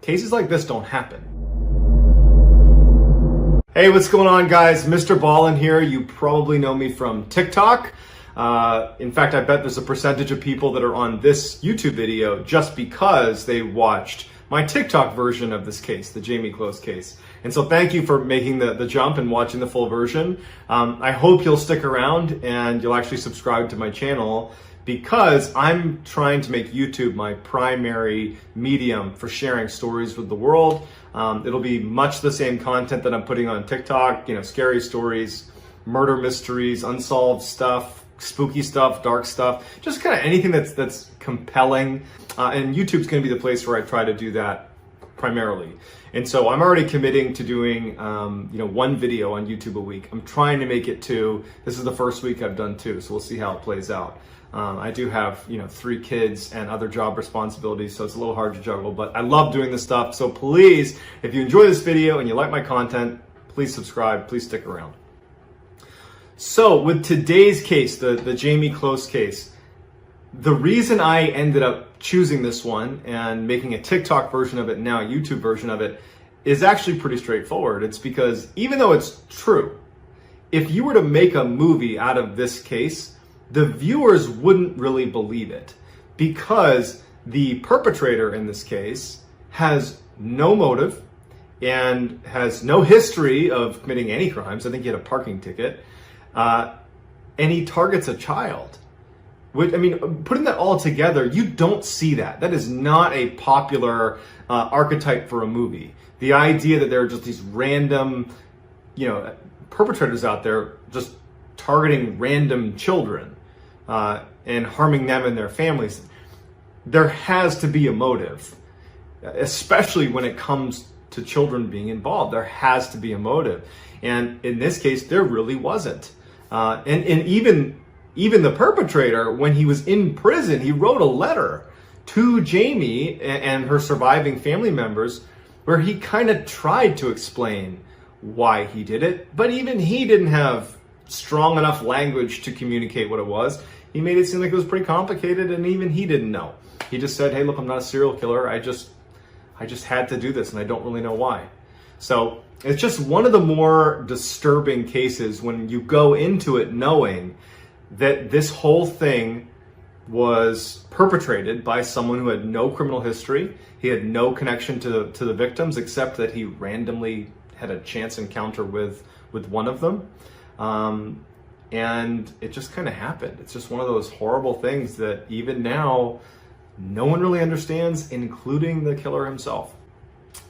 cases like this don't happen. Hey, what's going on, guys? MrBallen here. You probably know me from TikTok. In fact, I bet there's a percentage of people that are on this YouTube video just because they watched my TikTok version of this case, the Jamie Close case. And so thank you for making the jump and watching the full version. I hope you'll stick around and you'll actually subscribe to my channel, because I'm trying to make YouTube my primary medium for sharing stories with the world. It'll be much the same content that I'm putting on TikTok, scary stories, murder mysteries, unsolved stuff, spooky stuff, dark stuff, just kind of anything that's compelling. And YouTube's gonna be the place where I try to do that primarily. And so I'm already committing to doing one video on YouTube a week. I'm trying to make it 2. This is the first week I've done 2, so we'll see how it plays out. I do have 3 kids and other job responsibilities, so it's a little hard to juggle, but I love doing this stuff. So please, if you enjoy this video and you like my content, please subscribe, please stick around. So with today's case, the Jamie Close case, the reason I ended up choosing this one and making a TikTok version of it, now a YouTube version of it, is actually pretty straightforward. It's because even though it's true, if you were to make a movie out of this case, the viewers wouldn't really believe it, because the perpetrator in this case has no motive and has no history of committing any crimes. I think he had a parking ticket, and he targets a child. Putting that all together, you don't see that. That is not a popular archetype for a movie. The idea that there are just these random, perpetrators out there just targeting random children and harming them and their families. There has to be a motive, especially when it comes to children being involved. There has to be a motive. And in this case, there really wasn't. And even the perpetrator, when he was in prison, he wrote a letter to Jamie and her surviving family members where he kind of tried to explain why he did it, but even he didn't have strong enough language to communicate what it was. He made it seem like it was pretty complicated, and even he didn't know. He just said, hey, look, I'm not a serial killer. I just had to do this, and I don't really know why. So it's just one of the more disturbing cases when you go into it knowing that this whole thing was perpetrated by someone who had no criminal history. He had no connection to the victims, except that he randomly had a chance encounter with one of them. And it just kind of happened. It's just one of those horrible things that even now, no one really understands, including the killer himself.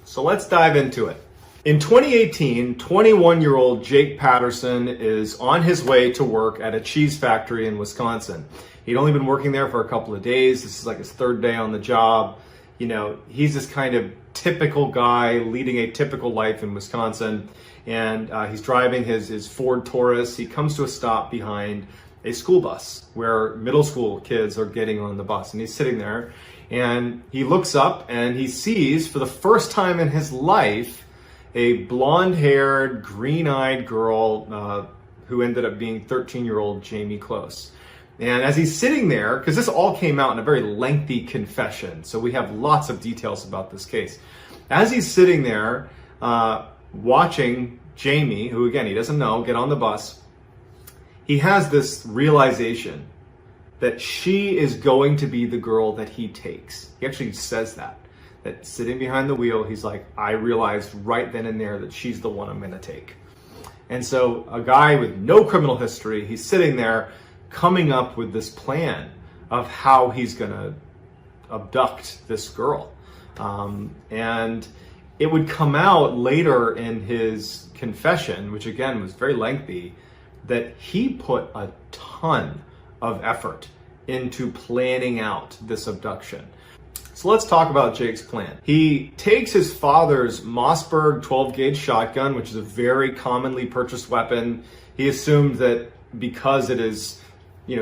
So let's dive into it. In 2018, 21-year-old Jake Patterson is on his way to work at a cheese factory in Wisconsin. He'd only been working there for a couple of days. This is like his 3rd day on the job. He's this kind of typical guy leading a typical life in Wisconsin. And he's driving his Ford Taurus. He comes to a stop behind a school bus where middle school kids are getting on the bus. And he's sitting there and he looks up and he sees, for the first time in his life, a blonde-haired, green-eyed girl who ended up being 13-year-old Jamie Close. And as he's sitting there, because this all came out in a very lengthy confession, so we have lots of details about this case. As he's sitting there watching Jamie, who again, he doesn't know, get on the bus, he has this realization that she is going to be the girl that he takes. He actually says that sitting behind the wheel, he's like, I realized right then and there that she's the one I'm gonna take. And so a guy with no criminal history, he's sitting there coming up with this plan of how he's gonna abduct this girl. And it would come out later in his confession, which again was very lengthy, that he put a ton of effort into planning out this abduction. So let's talk about Jake's plan. He takes his father's Mossberg 12-gauge shotgun, which is a very commonly purchased weapon. He assumed that because it is,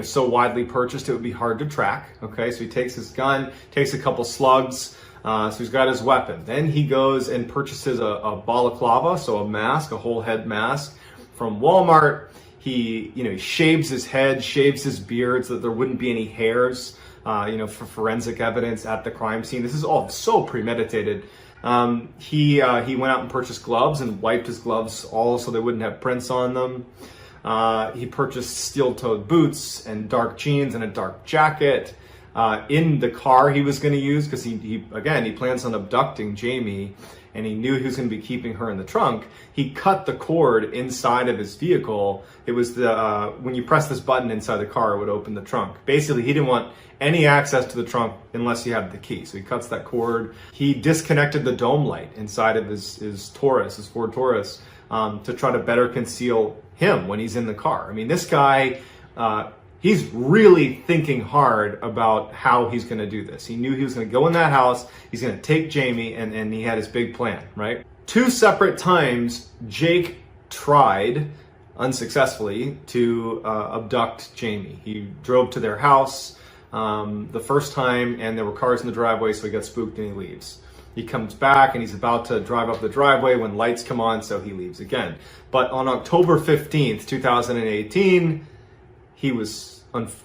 so widely purchased, it would be hard to track. Okay, so he takes his gun, takes a couple slugs, so he's got his weapon. Then he goes and purchases a balaclava, so a mask, a whole head mask from Walmart. He shaves his head, shaves his beard so that there wouldn't be any hairs for forensic evidence at the crime scene. This is all so premeditated. He went out and purchased gloves and wiped his gloves all so they wouldn't have prints on them. He purchased steel-toed boots and dark jeans and a dark jacket in the car he was going to use, because he plans on abducting Jamie, and he knew he was going to be keeping her in the trunk. He cut the cord inside of his vehicle. It was when you press this button inside the car, it would open the trunk. Basically, he didn't want any access to the trunk unless you had the key. So he cuts that cord. He disconnected the dome light inside of his Ford Taurus, to try to better conceal him when he's in the car. I mean, this guy, he's really thinking hard about how he's going to do this. He knew he was going to go in that house, he's going to take Jamie, and he had his big plan, right? 2 separate times, Jake tried, unsuccessfully, to abduct Jamie. He drove to their house the first time, and there were cars in the driveway, so he got spooked and he leaves. He comes back and he's about to drive up the driveway when lights come on, so he leaves again. But on October 15th, 2018,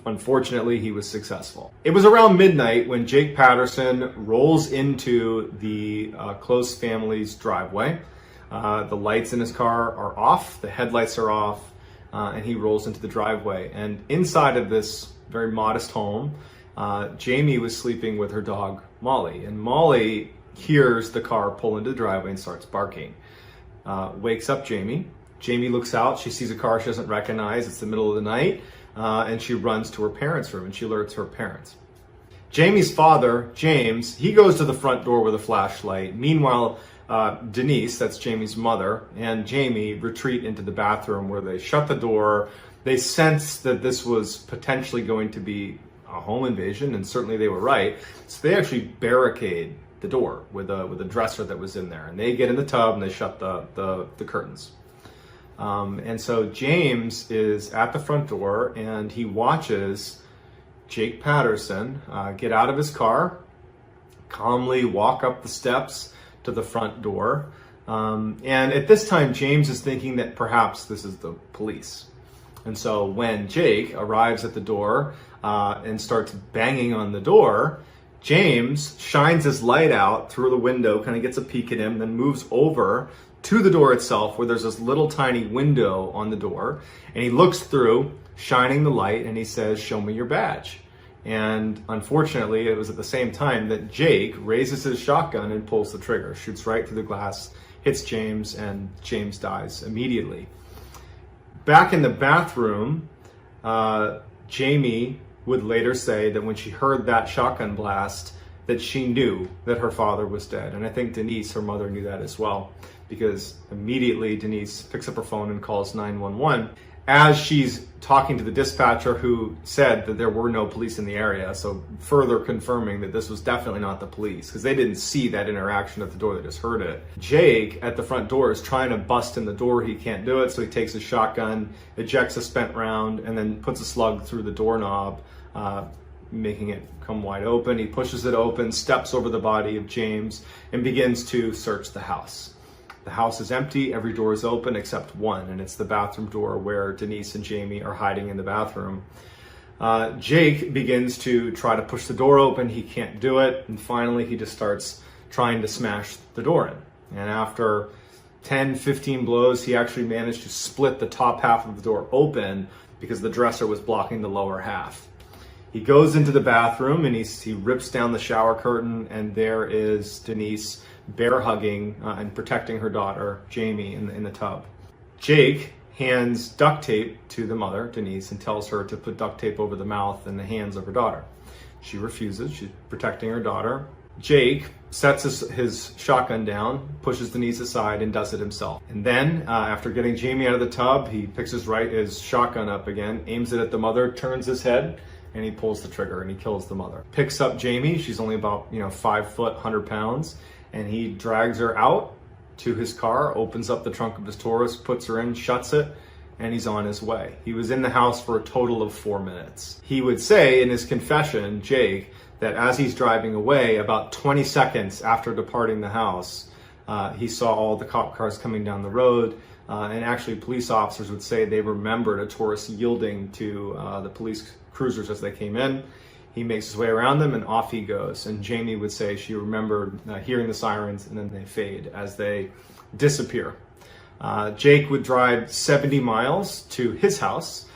unfortunately, he was successful. It was around midnight when Jake Patterson rolls into the close family's driveway. The lights in his car are off, the headlights are off, and he rolls into the driveway. And inside of this very modest home, Jamie was sleeping with her dog, Molly. And Molly hears the car pull into the driveway and starts barking. Wakes up Jamie. Jamie looks out. She sees a car she doesn't recognize. It's the middle of the night. And she runs to her parents' room and she alerts her parents. Jamie's father, James, he goes to the front door with a flashlight. Meanwhile, Denise, that's Jamie's mother, and Jamie retreat into the bathroom where they shut the door. They sense that this was potentially going to be a home invasion, and certainly they were right. So they actually barricade the door with a dresser that was in there, and they get in the tub and they shut the curtains. And so James is at the front door and he watches Jake Patterson get out of his car, calmly walk up the steps to the front door. And at this time, James is thinking that perhaps this is the police. And so when Jake arrives at the door and starts banging on the door, James shines his light out through the window, kind of gets a peek at him, then moves over to the door itself where there's this little tiny window on the door. And he looks through, shining the light, and he says, "Show me your badge." And unfortunately, it was at the same time that Jake raises his shotgun and pulls the trigger, shoots right through the glass, hits James, and James dies immediately. Back in the bathroom, Jamie would later say that when she heard that shotgun blast, that she knew that her father was dead. And I think Denise, her mother, knew that as well, because immediately Denise picks up her phone and calls 911 as she's talking to the dispatcher, who said that there were no police in the area. So further confirming that this was definitely not the police, because they didn't see that interaction at the door, they just heard it. Jake at the front door is trying to bust in the door. He can't do it, so he takes his shotgun, ejects a spent round, and then puts a slug through the doorknob, making it come wide open. He pushes it open, steps over the body of James, and begins to search the house. The house is empty, every door is open except one, and it's the bathroom door where Denise and Jamie are hiding in the bathroom. Jake begins to try to push the door open, he can't do it, and finally he just starts trying to smash the door in. And after 10, 15 blows, he actually managed to split the top half of the door open because the dresser was blocking the lower half. He goes into the bathroom and he rips down the shower curtain, and there is Denise bear hugging and protecting her daughter, Jamie, in the tub. Jake hands duct tape to the mother, Denise, and tells her to put duct tape over the mouth and the hands of her daughter. She refuses, she's protecting her daughter. Jake sets his shotgun down, pushes Denise aside, and does it himself. And then, after getting Jamie out of the tub, he picks his shotgun up again, aims it at the mother, turns his head, and he pulls the trigger and he kills the mother. Picks up Jamie, she's only about 5 foot, 100 pounds, and he drags her out to his car, opens up the trunk of his Taurus, puts her in, shuts it, and he's on his way. He was in the house for a total of 4 minutes. He would say in his confession, Jake, that as he's driving away, about 20 seconds after departing the house, he saw all the cop cars coming down the road, and actually police officers would say they remembered a Taurus yielding to the police cruisers as they came in. He makes his way around them and off he goes. And Jamie would say she remembered hearing the sirens, and then they fade as they disappear. Jake would drive 70 miles to his house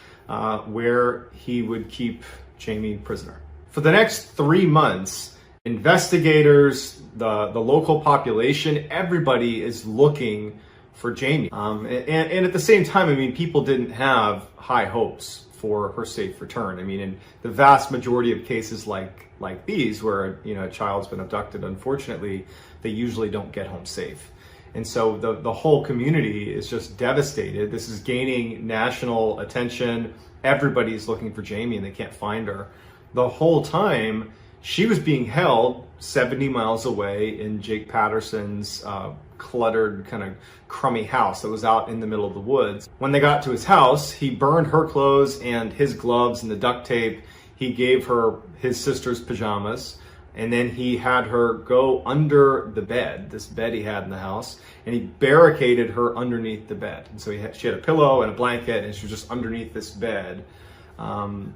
where he would keep Jamie prisoner. For the next 3 months, investigators, the local population, everybody is looking for Jamie. And at the same time, I mean, people didn't have high hopes for her safe return. I mean, in the vast majority of cases like these, where a child's been abducted, unfortunately, they usually don't get home safe. And so the whole community is just devastated. This is gaining national attention. Everybody's looking for Jamie and they can't find her. The whole time, she was being held 70 miles away in Jake Patterson's cluttered, kind of crummy house that was out in the middle of the woods. When they got to his house, he burned her clothes and his gloves and the duct tape. He gave her his sister's pajamas, and then he had her go under the bed, this bed he had in the house, and he barricaded her underneath the bed. And so she had a pillow and a blanket, and she was just underneath this bed. And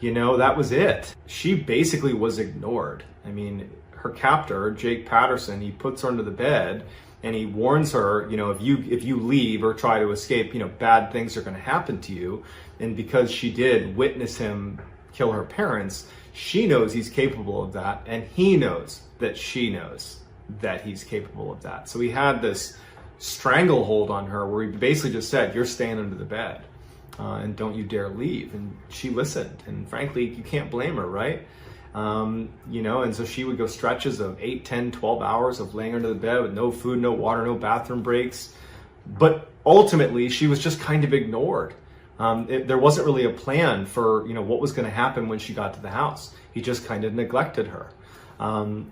that was it. She basically was ignored. I mean, her captor, Jake Patterson, he puts her under the bed and he warns her, if you leave or try to escape, bad things are going to happen to you. And because she did witness him kill her parents, she knows he's capable of that, and he knows that she knows that he's capable of that. So he had this stranglehold on her where he basically just said, "You're staying under the bed. And don't you dare leave." And she listened, and frankly, you can't blame her, right? And so she would go stretches of 8, 10, 12 hours of laying under the bed with no food, no water, no bathroom breaks. But ultimately, she was just kind of ignored. There wasn't really a plan for, what was going to happen when she got to the house. He just kind of neglected her.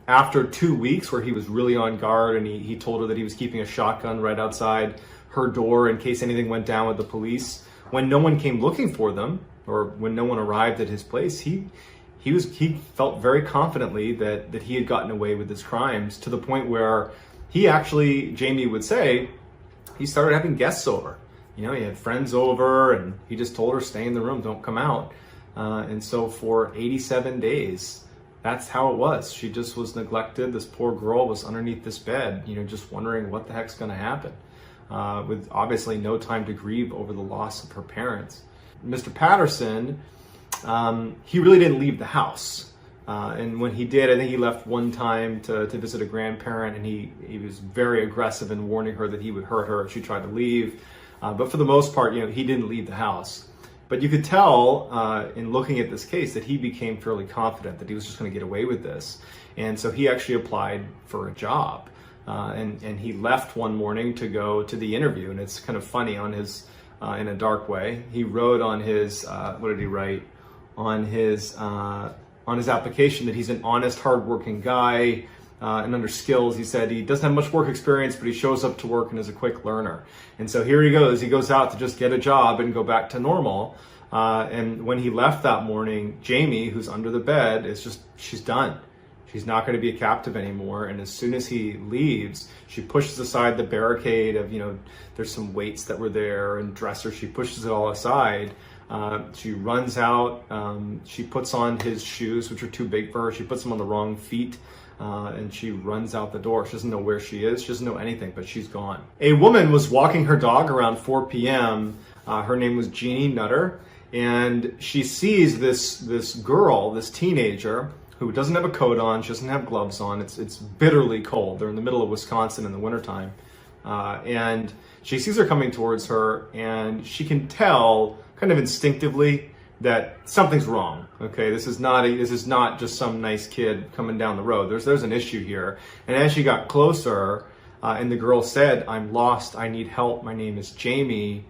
After 2 weeks where he was really on guard, and he told her that he was keeping a shotgun right outside her door in case anything went down with the police, when no one came looking for them, or when no one arrived at his place, he felt very confidently that he had gotten away with his crimes, to the point where Jamie would say, he started having guests over. He had friends over, and he just told her, "Stay in the room, don't come out." And so for 87 days, that's how it was. She just was neglected. This poor girl was underneath this bed, just wondering what the heck's going to happen, with obviously no time to grieve over the loss of her parents. Mr. Patterson, he really didn't leave the house. And when he did, I think he left one time to visit a grandparent, and he was very aggressive in warning her that he would hurt her if she tried to leave. But for the most part, he didn't leave the house. But you could tell in looking at this case that he became fairly confident that he was just going to get away with this. And so he actually applied for a job. And he left one morning to go to the interview. And it's kind of funny, in a dark way, he wrote on his, what did he write? On his application that he's an honest, hardworking guy. And under skills, he said he doesn't have much work experience, but he shows up to work and is a quick learner. And so here he goes. He goes out to just get a job and go back to normal. And when he left that morning, Jamie, who's under the bed, she's done. She's not going to be a captive anymore. And as soon as he leaves, she pushes aside the barricade of, there's some weights that were there and dressers. She pushes it all aside. She runs out. She puts on his shoes, which are too big for her. She puts them on the wrong feet. And she runs out the door. She doesn't know where she is. She doesn't know anything, but she's gone. A woman was walking her dog around 4 p.m. Her name was Jeannie Nutter. And she sees this girl, this teenager, who doesn't have a coat on. She doesn't have gloves on. It's bitterly cold. They're in the middle of Wisconsin in the wintertime. And she sees her coming towards her, and she can tell kind of instinctively that something's wrong. Okay, this is not just some nice kid coming down the road. There's an issue here. And as she got closer, and the girl said, "I'm lost. I need help. My name is Jamie."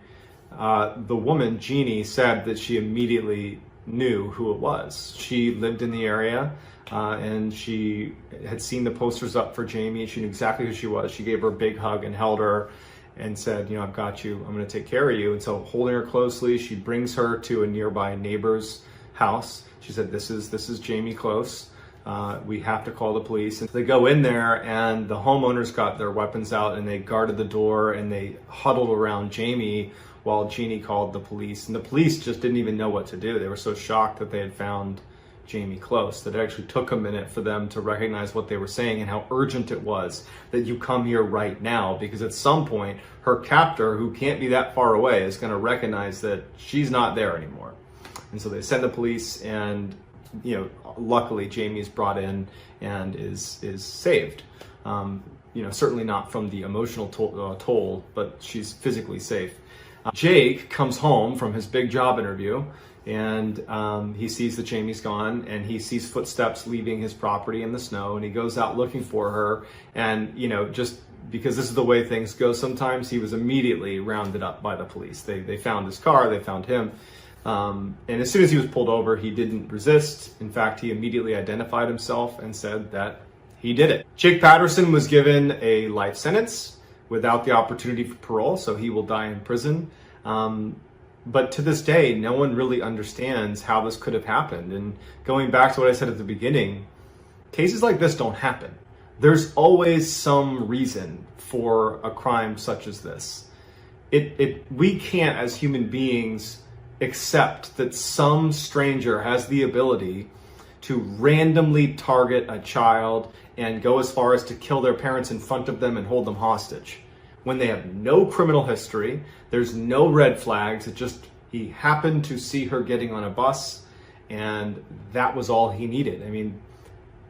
The woman, Jeannie, said that she immediately knew who it was. She lived in the area, and she had seen the posters up for Jamie. She knew exactly who she was. She gave her a big hug and held her and said, "I've got you. I'm going to take care of you." And so, holding her closely, she brings her to a nearby neighbor's house. She said, "This is Jamie Close. We have to call the police." And they go in there, and the homeowners got their weapons out, and they guarded the door, and they huddled around Jamie while Jeannie called the police. And the police just didn't even know what to do. They were so shocked that they had found Jamie close that it actually took a minute for them to recognize what they were saying and how urgent it was that you come here right now, because at some point her captor, who can't be that far away, is going to recognize that she's not there anymore. And so they send the police, and luckily Jamie is brought in and is saved. Certainly not from the emotional toll, but she's physically safe. Jake comes home from his big job interview, and he sees that Jamie's gone, and he sees footsteps leaving his property in the snow, and he goes out looking for her. And just because this is the way things go sometimes, he was immediately rounded up by the police. They found his car, they found him, and as soon as he was pulled over, he didn't resist. In fact, he immediately identified himself and said that he did it. Jake Patterson was given a life sentence without the opportunity for parole, so he will die in prison. But to this day, no one really understands how this could have happened. And going back to what I said at the beginning, cases like this don't happen. There's always some reason for a crime such as this. We can't, as human beings, accept that some stranger has the ability to randomly target a child and go as far as to kill their parents in front of them and hold them hostage, when they have no criminal history, there's no red flags. He happened to see her getting on a bus, and that was all he needed. I mean,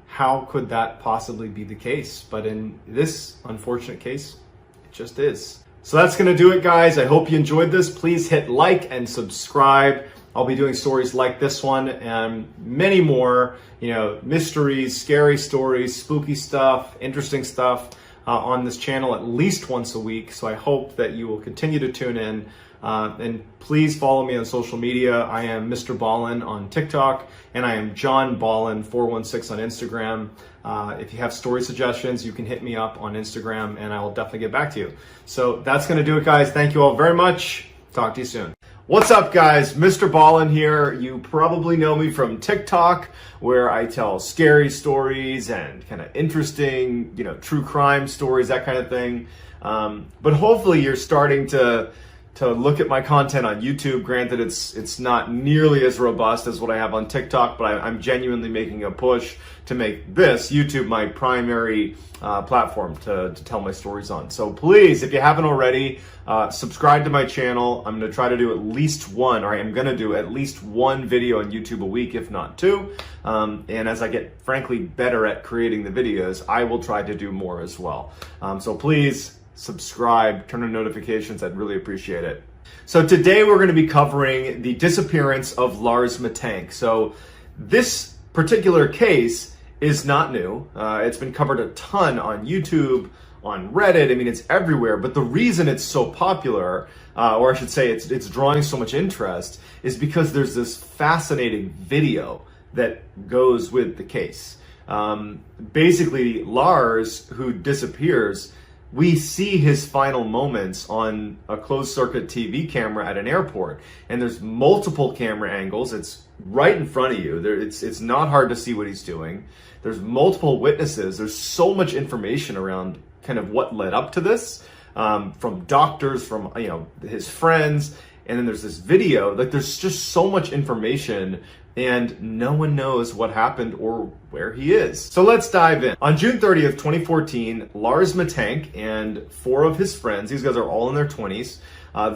how could that possibly be the case? But in this unfortunate case, it just is. So that's gonna do it, guys. I hope you enjoyed this. Please hit like and subscribe. I'll be doing stories like this one and many more, mysteries, scary stories, spooky stuff, interesting stuff, on this channel at least once a week. So I hope that you will continue to tune in, and please follow me on social media. I am MrBallen on TikTok, and I am John Ballen 416 on Instagram. If you have story suggestions, you can hit me up on Instagram, and I will definitely get back to you. So that's going to do it, guys. Thank you all very much. Talk to you soon. What's up, guys? MrBallen here. You probably know me from TikTok, where I tell scary stories and kind of interesting, true crime stories, that kind of thing. But hopefully you're starting to look at my content on YouTube. Granted, it's not nearly as robust as what I have on TikTok, but I'm genuinely making a push to make this YouTube my primary platform to tell my stories on. So please, if you haven't already, subscribe to my channel. I'm going to try to do at least one, or I am going to do at least one video on YouTube a week, if not two. And as I get, frankly, better at creating the videos, I will try to do more as well. So please subscribe, turn on notifications. I'd really appreciate it. So today we're going to be covering the disappearance of Lars Mittank. So this particular case is not new. It's been covered a ton on YouTube, on Reddit. I mean, it's everywhere. But the reason it's so popular, or I should say it's drawing so much interest, is because there's this fascinating video that goes with the case. Basically, Lars, who disappears, we see his final moments on a closed circuit TV camera at an airport, and there's multiple camera angles. It's right in front of you. It's not hard to see what he's doing. There's multiple witnesses. There's so much information around kind of what led up to this, from doctors, from his friends, and then there's this video. Like, there's just so much information, and no one knows what happened or where he is. So let's dive in. On June 30th, 2014, Lars Mittank and 4 of his friends, these guys are all in their 20s,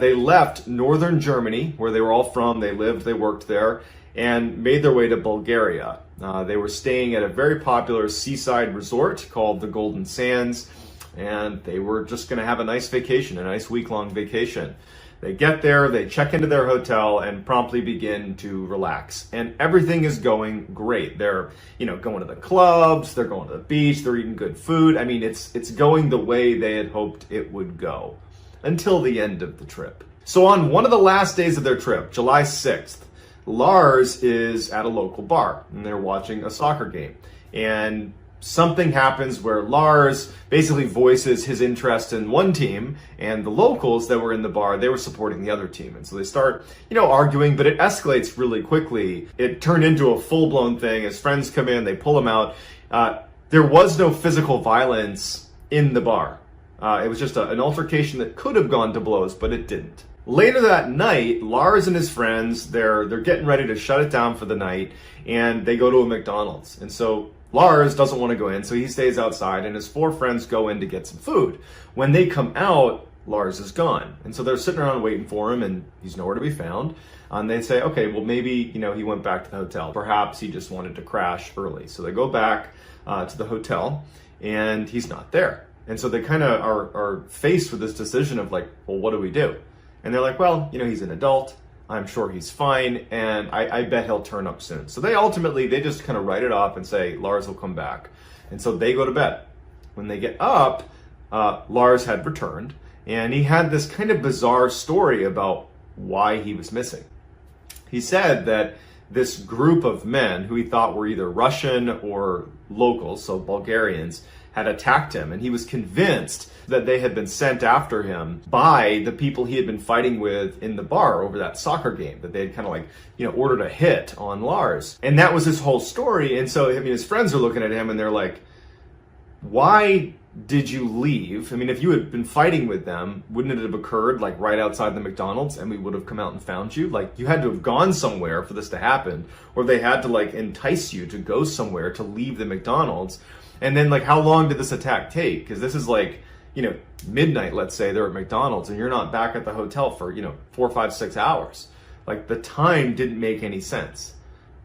they left northern Germany, where they were all from. They lived, they worked there, and made their way to Bulgaria. They were staying at a very popular seaside resort called the Golden Sands, and they were just gonna have a nice vacation, a nice week-long vacation. They get there, they check into their hotel, and promptly begin to relax. And everything is going great. They're, going to the clubs, they're going to the beach, they're eating good food. I mean, it's going the way they had hoped it would go, until the end of the trip. So on one of the last days of their trip, July 6th, Lars is at a local bar, and they're watching a soccer game. And something happens where Lars basically voices his interest in one team, and the locals that were in the bar, they were supporting the other team. And so they start, arguing, but it escalates really quickly. It turned into a full-blown thing. His friends come in, they pull him out. There was no physical violence in the bar. It was just an altercation that could have gone to blows, but it didn't. Later that night, Lars and his friends, they're getting ready to shut it down for the night, and they go to a McDonald's. And so Lars doesn't want to go in, so he stays outside, and his 4 friends go in to get some food. When they come out, Lars is gone. And so they're sitting around waiting for him, and he's nowhere to be found. And they say, okay, well, maybe, he went back to the hotel. Perhaps he just wanted to crash early. So they go back to the hotel, and he's not there. And so they kind of are faced with this decision of like, well, what do we do? And they're like, well, he's an adult. I'm sure he's fine, and I bet he'll turn up soon. So they just kind of write it off and say, Lars will come back. And so they go to bed. When they get up, Lars had returned, and he had this kind of bizarre story about why he was missing. He said that this group of men who he thought were either Russian or locals, so Bulgarians, had attacked him, and he was convinced that they had been sent after him by the people he had been fighting with in the bar over that soccer game, that they had kind of like, ordered a hit on Lars. And that was his whole story. And so, his friends are looking at him and they're like, why did you leave? If you had been fighting with them, wouldn't it have occurred like right outside the McDonald's and we would have come out and found you? Like, you had to have gone somewhere for this to happen, or they had to like entice you to go somewhere to leave the McDonald's. And then like, how long did this attack take? Because this is like, midnight, let's say they're at McDonald's and you're not back at the hotel for, 4, 5, 6 hours. Like, the time didn't make any sense.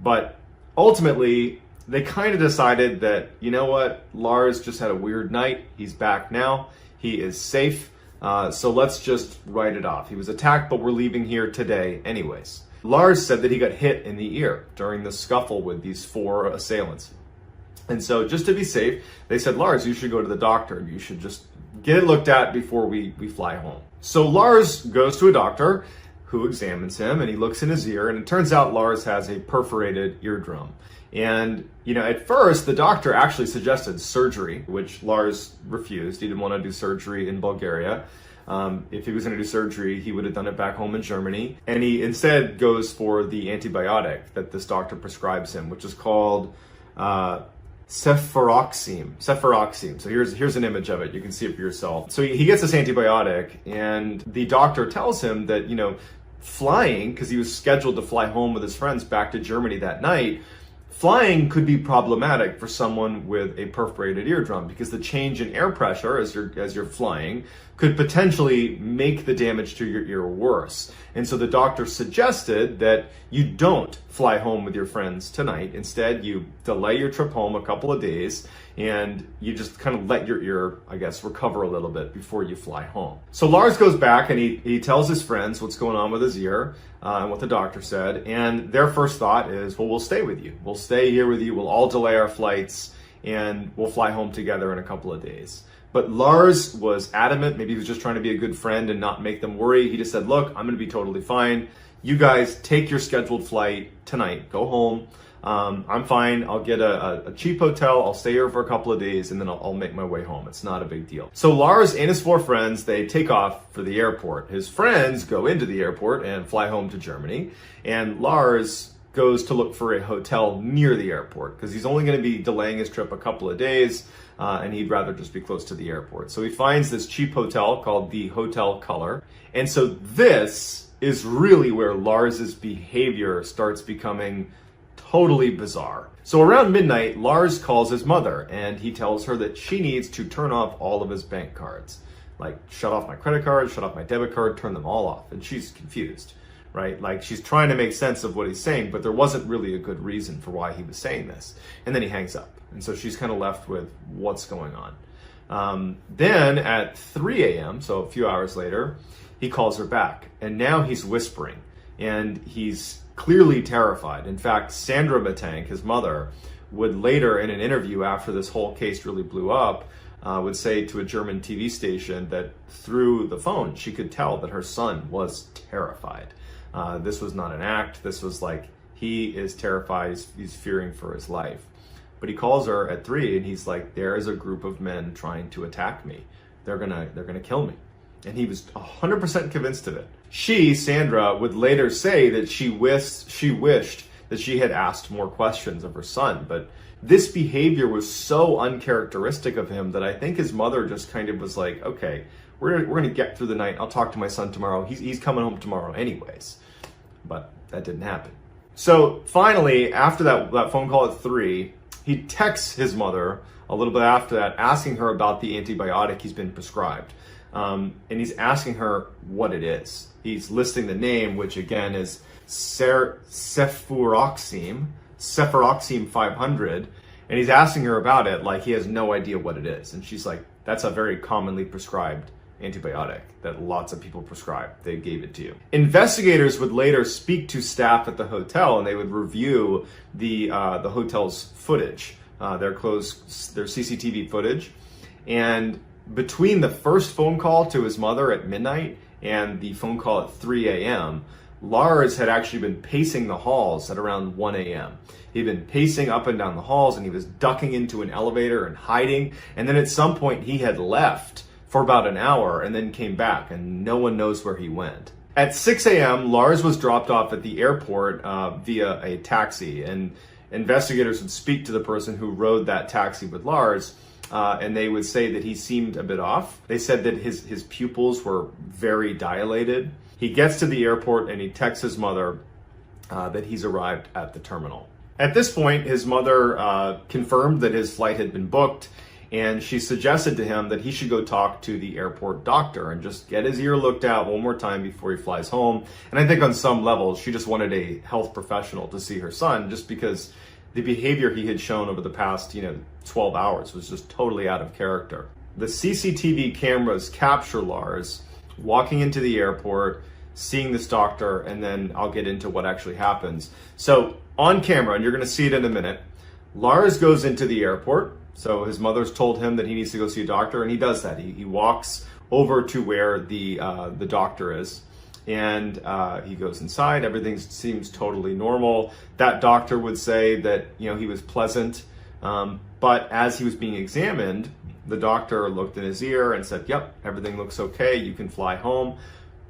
But ultimately, they kind of decided that, what, Lars just had a weird night. He's back now. He is safe. So let's just write it off. He was attacked, but we're leaving here today anyways. Lars said that he got hit in the ear during the scuffle with these 4 assailants. And so just to be safe, they said, Lars, you should go to the doctor. You should just get it looked at before we fly home. So Lars goes to a doctor who examines him, and he looks in his ear, and it turns out Lars has a perforated eardrum. And, at first, the doctor actually suggested surgery, which Lars refused. He didn't want to do surgery in Bulgaria. If he was going to do surgery, he would have done it back home in Germany. And he instead goes for the antibiotic that this doctor prescribes him, which is called cefuroxime. So here's an image of it. You can see it for yourself. So he gets this antibiotic, and the doctor tells him that, flying, because he was scheduled to fly home with his friends back to Germany that night, flying could be problematic for someone with a perforated eardrum, because the change in air pressure as you're flying could potentially make the damage to your ear worse. And so the doctor suggested that you don't fly home with your friends tonight. Instead, you delay your trip home a couple of days, and you just kind of let your ear, recover a little bit before you fly home. So Lars goes back and he tells his friends what's going on with his ear and what the doctor said. And their first thought is, well, we'll stay with you. We'll stay here with you. We'll all delay our flights, and we'll fly home together in a couple of days. But Lars was adamant. Maybe he was just trying to be a good friend and not make them worry. He just said, look, I'm going to be totally fine. You guys take your scheduled flight tonight. Go home. I'm fine. I'll get a cheap hotel. I'll stay here for a couple of days, and then I'll make my way home. It's not a big deal. So Lars and his 4 friends, they take off for the airport. His friends go into the airport and fly home to Germany. And Lars goes to look for a hotel near the airport because he's only going to be delaying his trip a couple of days, and he'd rather just be close to the airport. So he finds this cheap hotel called the Hotel Color. And so this is really where Lars's behavior starts becoming totally bizarre. So around midnight, Lars calls his mother, and he tells her that she needs to turn off all of his bank cards. Like, shut off my credit card, shut off my debit card, turn them all off. And she's confused, right? Like, she's trying to make sense of what he's saying, but there wasn't really a good reason for why he was saying this. And then he hangs up. And so she's kind of left with what's going on. Then at 3 a.m., so a few hours later, he calls her back. And now he's whispering, and he's clearly terrified. In fact, Sandra Batank, his mother, would later in an interview after this whole case really blew up, would say to a German TV station that through the phone, she could tell that her son was terrified. This was not an act. This was like, he is terrified. He's fearing for his life. But he calls her at 3 and he's like, there is a group of men trying to attack me. They're gonna kill me. And he was 100% convinced of it. She, Sandra, would later say that she wished that she had asked more questions of her son, but this behavior was so uncharacteristic of him that I think his mother just kind of was like, okay, we're gonna get through the night. I'll talk to my son tomorrow. He's coming home tomorrow anyways. But that didn't happen. So finally, after that phone call at 3, he texts his mother a little bit after that, asking her about the antibiotic he's been prescribed. And he's asking her what it is. He's listing the name, which again is cefuroxime 500. And he's asking her about it like he has no idea what it is. And she's like, that's a very commonly prescribed antibiotic that lots of people prescribe. They gave it to you. Investigators would later speak to staff at the hotel, and they would review the hotel's footage, their CCTV footage. And between the first phone call to his mother at midnight and the phone call at 3 a.m., Lars had actually been pacing the halls at around 1 a.m. He'd been pacing up and down the halls, and he was ducking into an elevator and hiding. And then at some point he had left for about an hour and then came back, and no one knows where he went. At 6 a.m., Lars was dropped off at the airport via a taxi, and investigators would speak to the person who rode that taxi with Lars, and they would say that he seemed a bit off. They said that his pupils were very dilated. He gets to the airport and he texts his mother that he's arrived at the terminal. At this point, his mother confirmed that his flight had been booked, and she suggested to him that he should go talk to the airport doctor and just get his ear looked at one more time before he flies home. And I think on some levels, she just wanted a health professional to see her son, just because the behavior he had shown over the past, 12 hours was just totally out of character. The CCTV cameras capture Lars walking into the airport, seeing this doctor, and then I'll get into what actually happens. So on camera, and you're going to see it in a minute, Lars goes into the airport. So his mother's told him that he needs to go see a doctor, and he does that. He walks over to where the doctor is, and he goes inside. Everything seems totally normal. That doctor would say that he was pleasant, but as he was being examined, the doctor looked in his ear and said, "Yep, everything looks okay. You can fly home."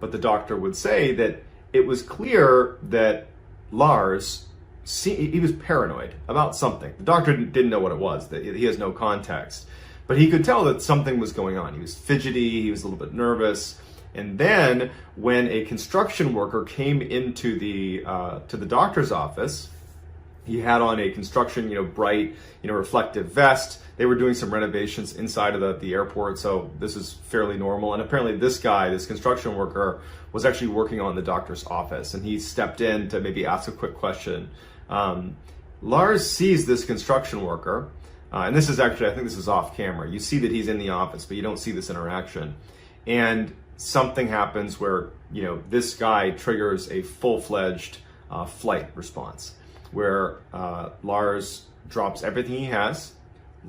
But the doctor would say that it was clear that Lars, he was paranoid about something. The doctor didn't know what it was. That he has no context, but he could tell that something was going on. He was fidgety. He was a little bit nervous. And then when a construction worker came into to the doctor's office, he had on a construction, bright, reflective vest. They were doing some renovations inside of the airport, so this is fairly normal. And apparently this construction worker, was actually working on the doctor's office, and he stepped in to maybe ask a quick question. Lars sees this construction worker, and this is actually, I think this is off camera. You see that he's in the office, but you don't see this interaction. And something happens where, this guy triggers a full-fledged flight response, where Lars drops everything he has,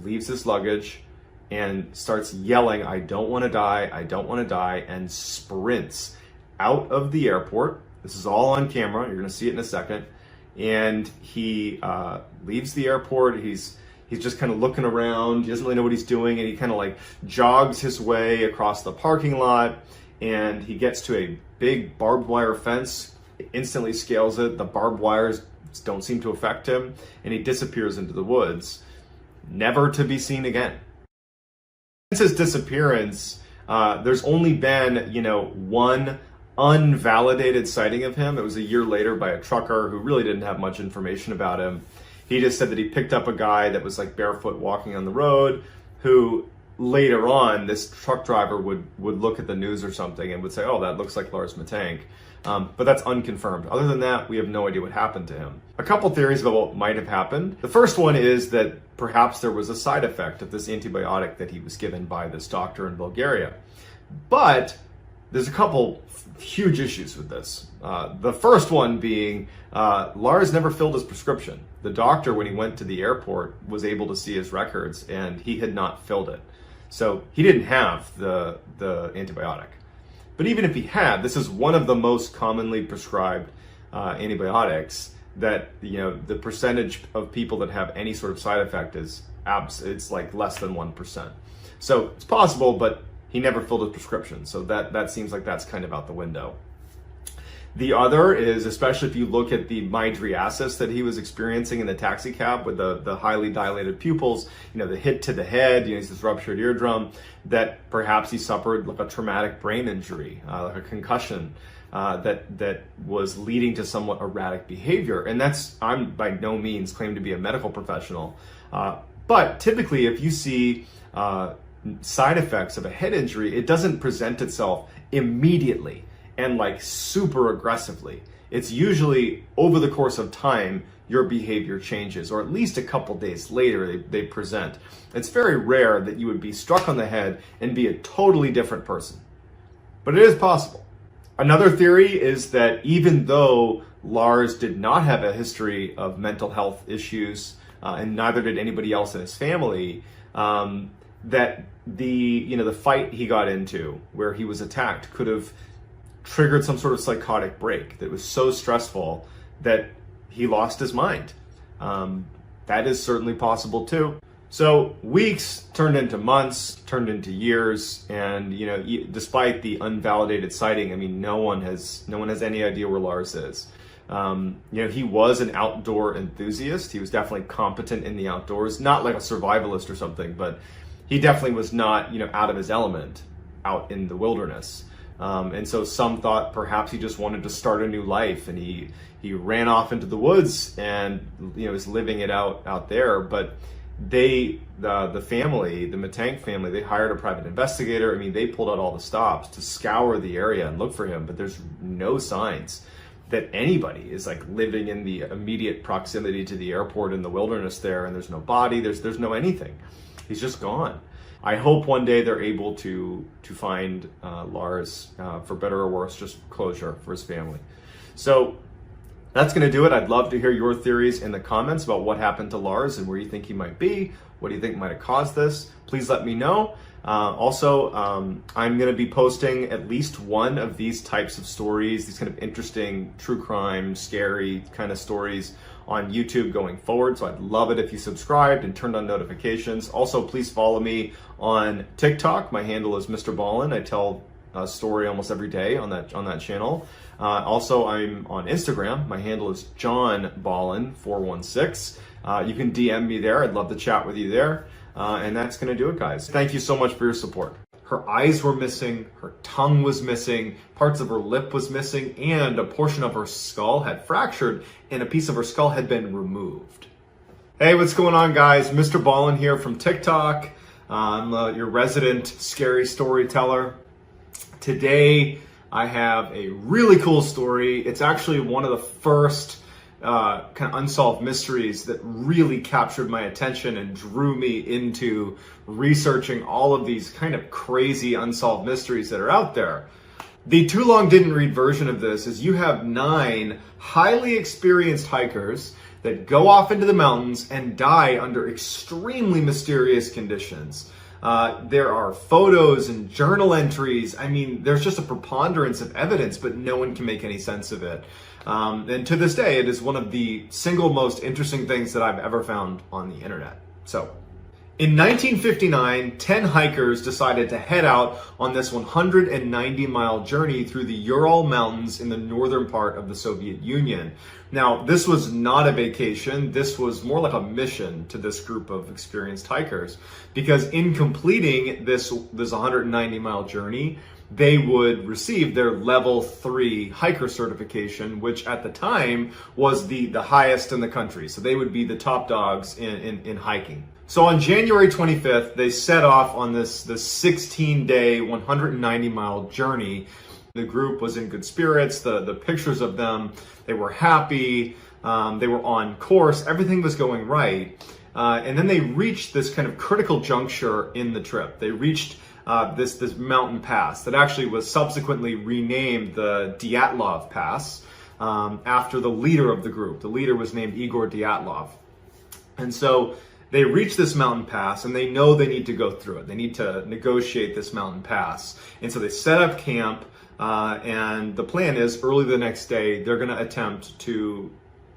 leaves his luggage, and starts yelling, "I don't want to die, I don't want to die," and sprints out of the airport. This is all on camera. You're going to see it in a second. And he leaves the airport. He's just kind of looking around. He doesn't really know what he's doing, and he kind of like jogs his way across the parking lot, and he gets to a big barbed wire fence. He instantly scales it. The barbed wires don't seem to affect him, and he disappears into the woods, never to be seen again. Since his disappearance, there's only been, one unvalidated sighting of him. It was a year later by a trucker who really didn't have much information about him. He just said that he picked up a guy that was like barefoot walking on the road, who later on, this truck driver would look at the news or something and would say, "Oh, that looks like Lars Matank." But that's unconfirmed. Other than that, we have no idea what happened to him. A couple theories about what might have happened. The first one is that perhaps there was a side effect of this antibiotic that he was given by this doctor in Bulgaria. But there's a couple huge issues with this. The first one being Lars never filled his prescription. The doctor, when he went to the airport, was able to see his records, and he had not filled it. So he didn't have the antibiotic. But even if he had, this is one of the most commonly prescribed antibiotics that, the percentage of people that have any sort of side effect it's like less than 1%. So it's possible, but he never filled his prescription. So that seems like that's kind of out the window. The other is, especially if you look at the mydriasis that he was experiencing in the taxi cab with the highly dilated pupils, the hit to the head, he's this ruptured eardrum, that perhaps he suffered like a traumatic brain injury, like a concussion, that was leading to somewhat erratic behavior. And I'm by no means claim to be a medical professional, but typically if you see side effects of a head injury, it doesn't present itself immediately and like super aggressively. It's usually over the course of time, your behavior changes, or at least a couple days later they present. It's very rare that you would be struck on the head and be a totally different person, but it is possible. Another theory is that even though Lars did not have a history of mental health issues, and neither did anybody else in his family, that the fight he got into where he was attacked could have triggered some sort of psychotic break that was so stressful that he lost his mind. That is certainly possible too. So weeks turned into months, turned into years, and despite the unvalidated sighting, I mean, no one has any idea where Lars is. He was an outdoor enthusiast. He was definitely competent in the outdoors, not like a survivalist or something, but he definitely was not, out of his element out in the wilderness. And so some thought perhaps he just wanted to start a new life, and he ran off into the woods and was living it out there. But the family, the Matank family, they hired a private investigator. I mean, they pulled out all the stops to scour the area and look for him, but there's no signs that anybody is like living in the immediate proximity to the airport in the wilderness there, and there's no body, there's no anything. He's just gone. I hope one day they're able to find Lars, for better or worse, just closure for his family. So that's going to do it. I'd love to hear your theories in the comments about what happened to Lars and where you think he might be. What do you think might have caused this? Please let me know. Also, I'm going to be posting at least one of these types of stories, these kind of interesting true crime, scary kind of stories on YouTube going forward. So I'd love it if you subscribed and turned on notifications. Also, please follow me on TikTok. My handle is MrBallen. I tell a story almost every day on that channel. Also, I'm on Instagram. My handle is JohnBallen416. You can DM me there. I'd love to chat with you there. And that's going to do it, guys. Thank you so much for your support. Her eyes were missing, her tongue was missing, parts of her lip was missing, and a portion of her skull had fractured, and a piece of her skull had been removed. Hey, what's going on, guys? MrBallen here from TikTok. I'm your resident scary storyteller. Today, I have a really cool story. It's actually one of the first kind of unsolved mysteries that really captured my attention and drew me into researching all of these kind of crazy unsolved mysteries that are out there. The too long didn't read version of this is you have 9 highly experienced hikers that go off into the mountains and die under extremely mysterious conditions. There are photos and journal entries. I mean, there's just a preponderance of evidence, but no one can make any sense of it. And to this day, it is one of the single most interesting things that I've ever found on the internet. So, in 1959, 10 hikers decided to head out on this 190-mile journey through the Ural Mountains in the northern part of the Soviet Union. Now, this was not a vacation. This was more like a mission to this group of experienced hikers, because in completing this 190-mile journey, they would receive their level 3 hiker certification, which at the time was the highest in the country. So they would be the top dogs in hiking. So on January 25th, they set off on this 16-day, 190-mile journey. The group was in good spirits. The pictures of them, they were happy. They were on course. Everything was going right. And then they reached this kind of critical juncture in the trip. They reached this mountain pass that actually was subsequently renamed the Dyatlov Pass after the leader of the group. The leader was named Igor Dyatlov. And so they reach this mountain pass and they know they need to go through it. They need to negotiate this mountain pass. And so they set up camp, and the plan is early the next day, they're gonna attempt to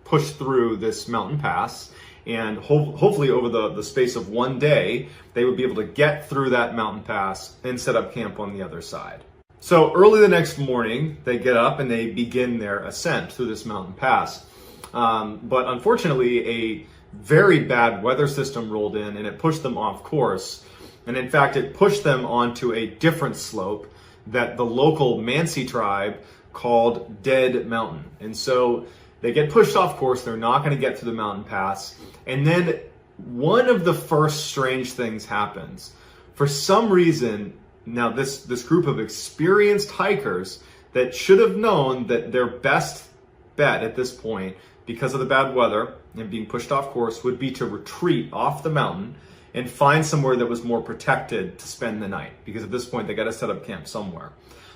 push through this mountain pass. And hopefully over the space of one day, they would be able to get through that mountain pass and set up camp on the other side. So early the next morning, they get up and they begin their ascent through this mountain pass. But unfortunately, a very bad weather system rolled in and it pushed them off course. And in fact, it pushed them onto a different slope that the local Mansi tribe called Dead Mountain. And so they get pushed off course. They're not going to get to the mountain pass. And then one of the first strange things happens. For some reason, now this group of experienced hikers that should have known that their best bet at this point, because of the bad weather and being pushed off course, would be to retreat off the mountain and find somewhere that was more protected to spend the night, because at this point they got to set up camp somewhere.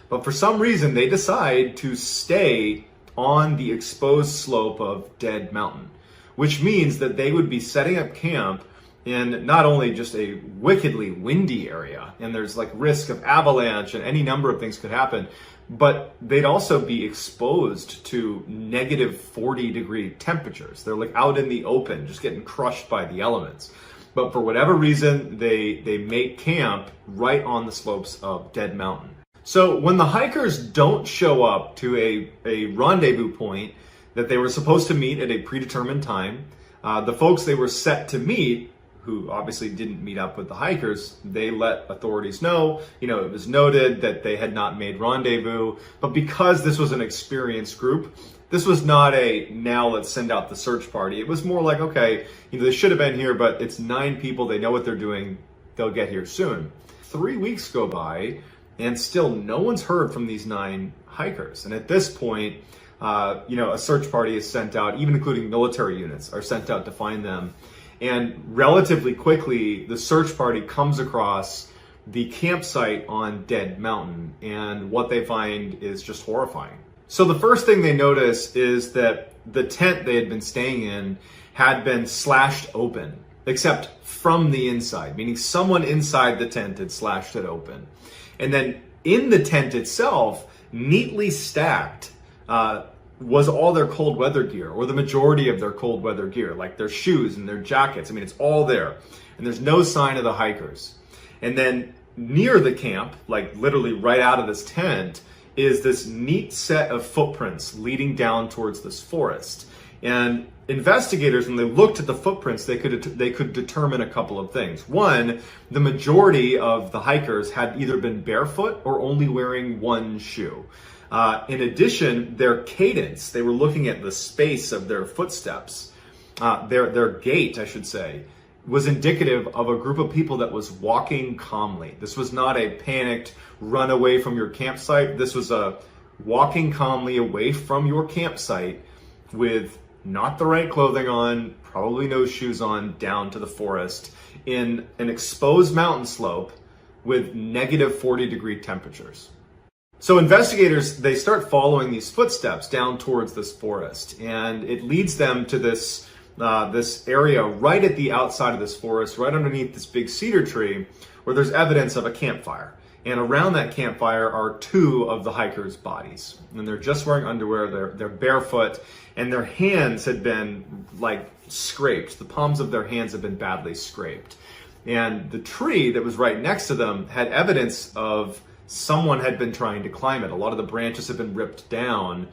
But for some reason they decide to stay on the exposed slope of Dead Mountain, which means that they would be setting up camp in not only just a wickedly windy area, and there's like risk of avalanche and any number of things could happen, but they'd also be exposed to negative 40-degree temperatures. They're like out in the open, just getting crushed by the elements. But for whatever reason, they make camp right on the slopes of Dead Mountain. So when the hikers don't show up to a rendezvous point that they were supposed to meet at a predetermined time, the folks they were set to meet, who obviously didn't meet up with the hikers, they let authorities know. It was noted that they had not made rendezvous, but because this was an experienced group, this was not a now let's send out the search party. It was more like, okay, they should have been here, but it's 9 people, they know what they're doing, they'll get here soon. 3 weeks go by, and still no one's heard from these 9 hikers. And at this point, a search party is sent out, even including military units are sent out to find them. And relatively quickly, the search party comes across the campsite on Dead Mountain, and what they find is just horrifying. So the first thing they notice is that the tent they had been staying in had been slashed open, except from the inside, meaning someone inside the tent had slashed it open. And then in the tent itself, neatly stacked, was all their cold weather gear, or the majority of their cold weather gear, like their shoes and their jackets. It's all there. And there's no sign of the hikers. And then near the camp, like literally right out of this tent, is this neat set of footprints leading down towards this forest. And investigators, when they looked at the footprints, they could determine a couple of things. One, the majority of the hikers had either been barefoot or only wearing one shoe. In addition, their cadence, they were looking at the space of their footsteps, their gait, I should say, was indicative of a group of people that was walking calmly. This was not a panicked run away from your campsite. This was a walking calmly away from your campsite with not the right clothing on, probably no shoes on, down to the forest in an exposed mountain slope with negative 40-degree temperatures. So investigators, they start following these footsteps down towards this forest, and it leads them to this area right at the outside of this forest, right underneath this big cedar tree, where there's evidence of a campfire. And around that campfire are 2 of the hikers' bodies. And they're just wearing underwear, they're barefoot, and their hands had been like scraped. The palms of their hands have been badly scraped. And the tree that was right next to them had evidence of someone had been trying to climb it. A lot of the branches had been ripped down,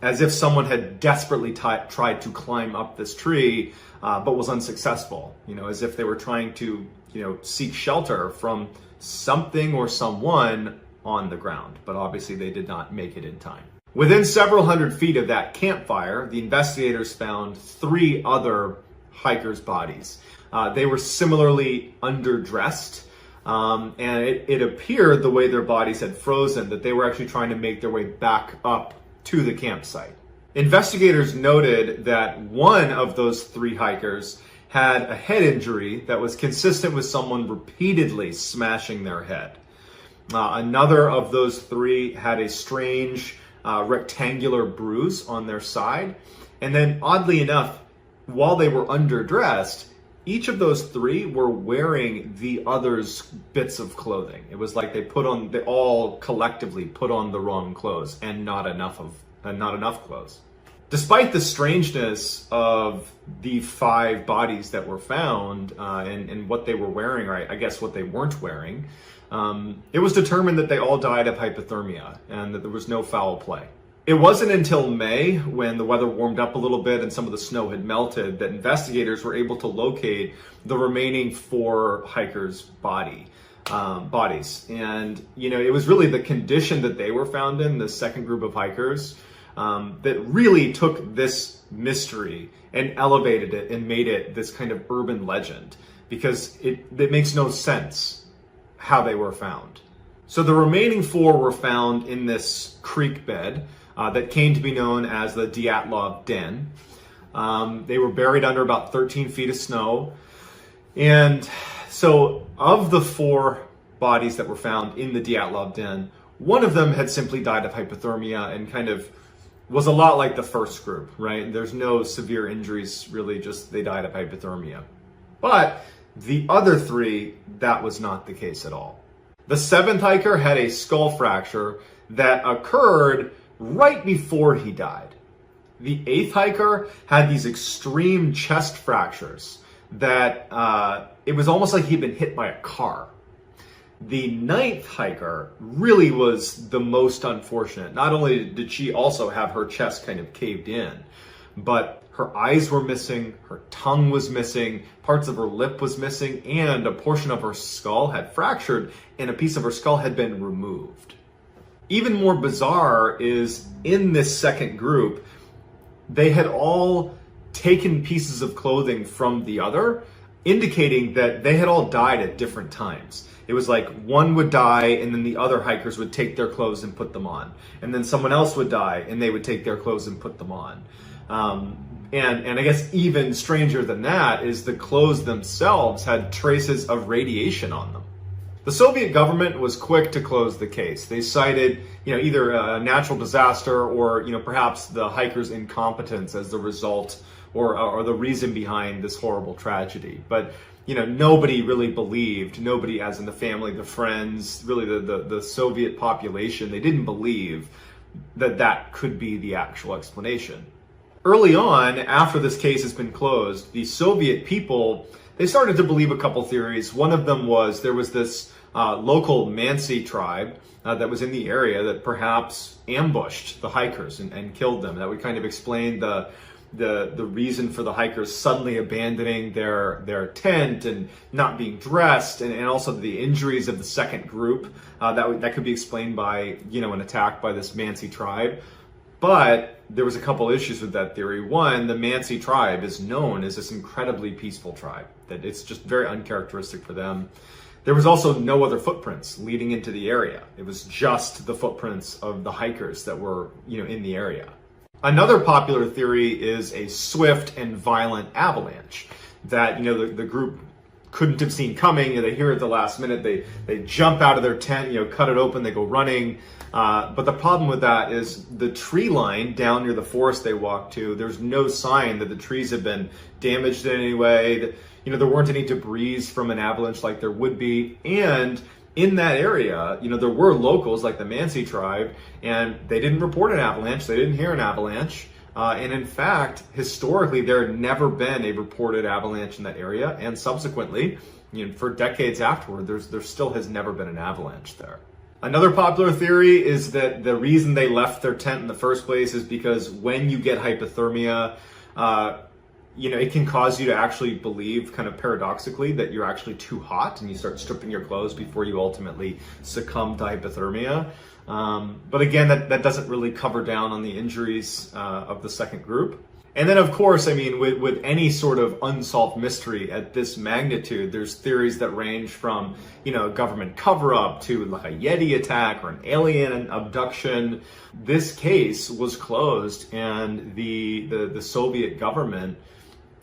as if someone had desperately tried to climb up this tree, but was unsuccessful. As if they were trying to, seek shelter from something or someone on the ground. But obviously they did not make it in time. Within several hundred feet of that campfire, the investigators found 3 other hikers' bodies. They were similarly underdressed. And it appeared, the way their bodies had frozen, that they were actually trying to make their way back up to the campsite. Investigators noted that one of those 3 hikers had a head injury that was consistent with someone repeatedly smashing their head. Another of those 3 had a strange rectangular bruise on their side. And then, oddly enough, while they were underdressed, each of those 3 were wearing the other's bits of clothing. It was like they all collectively put on the wrong clothes and not enough clothes. Despite the strangeness of the 5 bodies that were found and what they were wearing, or I guess what they weren't wearing, it was determined that they all died of hypothermia and that there was no foul play. It wasn't until May, when the weather warmed up a little bit and some of the snow had melted, that investigators were able to locate the remaining 4 hikers' bodies. And, it was really the condition that they were found in, the second group of hikers, that really took this mystery and elevated it and made it this kind of urban legend, because it makes no sense how they were found. So the remaining 4 were found in this creek bed that came to be known as the Dyatlov Den. They were buried under about 13 feet of snow. And so of the 4 bodies that were found in the Dyatlov Den, one of them had simply died of hypothermia and kind of was a lot like the first group, right? There's no severe injuries, really, just they died of hypothermia. But the other 3, that was not the case at all. The 7th hiker had a skull fracture that occurred right before he died. The 8th hiker had these extreme chest fractures that it was almost like he'd been hit by a car. The 9th hiker really was the most unfortunate. Not only did she also have her chest kind of caved in, but her eyes were missing, her tongue was missing, parts of her lip was missing, and a portion of her skull had fractured and a piece of her skull had been removed. Even more bizarre is, in this second group, they had all taken pieces of clothing from the other, indicating that they had all died at different times. It was like one would die and then the other hikers would take their clothes and put them on. And then someone else would die and they would take their clothes and put them on. And I guess even stranger than that is the clothes themselves had traces of radiation on them. The Soviet government was quick to close the case. They cited, either a natural disaster or, perhaps the hikers' incompetence as the result or the reason behind this horrible tragedy. But, nobody really believed, nobody as in the family, the friends, really the Soviet population, they didn't believe that could be the actual explanation. Early on, after this case has been closed, the Soviet people, they started to believe a couple theories. One of them was there was this local Mansi tribe that was in the area that perhaps ambushed the hikers and killed them. That would kind of explain the reason for the hikers suddenly abandoning their tent and not being dressed, and also the injuries of the second group. That could be explained by an attack by this Mansi tribe. But there was a couple issues with that theory. One, the Mansi tribe is known as this incredibly peaceful tribe, that it's just very uncharacteristic for them. There was also no other footprints leading into the area. It was just the footprints of the hikers that were, in the area. Another popular theory is a swift and violent avalanche that, the group couldn't have seen coming. They hear it at the last minute. They jump out of their tent, cut it open, they go running. But the problem with that is the tree line down near the forest they walk to, there's no sign that the trees have been damaged in any way. There weren't any debris from an avalanche like there would be. And in that area, there were locals like the Mansi tribe, and they didn't report an avalanche. They didn't hear an avalanche. And in fact, historically, there had never been a reported avalanche in that area. And subsequently, for decades afterward, there still has never been an avalanche there. Another popular theory is that the reason they left their tent in the first place is because when you get hypothermia, it can cause you to actually believe, kind of paradoxically, that you're actually too hot and you start stripping your clothes before you ultimately succumb to hypothermia. But again, that doesn't really cover down on the injuries of the second group. And then, of course, with any sort of unsolved mystery at this magnitude, there's theories that range from, a government cover-up to like a Yeti attack or an alien abduction. This case was closed, and the Soviet government